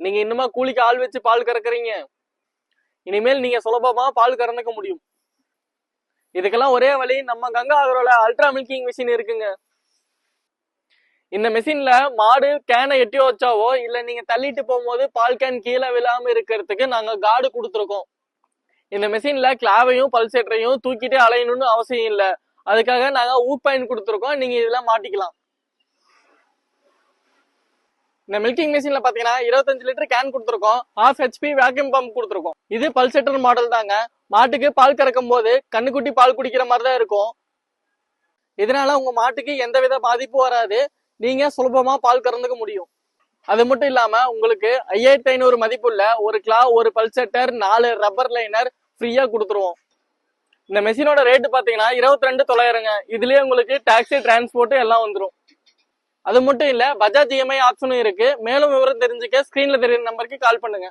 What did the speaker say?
நீங்க இன்னுமா கூலிக்கு ஆள் வச்சு பால் கறக்குறீங்க? இனிமேல் நீங்க சுலபமா பால் கறந்துக்க முடியும். இதுக்கெல்லாம் ஒரே வழி, நம்ம கங்கா அக்ரோல அல்ட்ரா மில்கிங் மிஷின் இருக்குங்க. இந்த மிஷின்ல மாடு கேனை எட்டி வச்சாவோ இல்ல நீங்க தள்ளிட்டு போகும்போது பால் கேன் கீழே விழாம இருக்கிறதுக்கு நாங்க கார்டு கொடுத்துருக்கோம். இந்த மிஷின்ல கிளாவையும் பல்சேட்டரையும் தூக்கிட்டே அலையணும்னு அவசியம் இல்ல. அதுக்காக நாங்க ஊப்பாயின் கொடுத்துருக்கோம், நீங்க இதெல்லாம் மாட்டிக்கலாம். இந்த மில்கிங் மிஷின்ல பாத்தீங்கன்னா 25 லிட்டர் கேன் கொடுத்துருக்கோம், 1/2 HP வேக்யூம் பம்ப் கொடுத்துருக்கோம். இது பல்சேட்டர் மாடல் தாங்க. மாட்டுக்கு பால் கறக்கும் போது கண்ணுக்குட்டி பால் குடிக்கிற மாதிரி தான் இருக்கும். இதனால உங்க மாட்டுக்கு எந்தவித பாதிப்பும் வராது, நீங்க சுலபமா பால் கறந்துக்க முடியும். அது மட்டும் இல்லாம உங்களுக்கு 5500 மதிப்புள்ள ஒரு கிளா, ஒரு பல்செட்டர், 4 ரப்பர் லைனர் ஃப்ரீயா கொடுத்துருவோம். இந்த மெஷினோட ரேட்டு பாத்தீங்கன்னா 22,900ங்க. இதுலயே உங்களுக்கு டாக்ஸி, டிரான்ஸ்போர்ட் எல்லாம் வந்துடும். அது மட்டும் இல்ல, பஜாஜ் EMI ஆப்ஷனும் இருக்கு. மேலும் விவரம் தெரிஞ்சுக்க ஸ்கிரீன்ல தெரியுற நம்பருக்கு கால் பண்ணுங்க.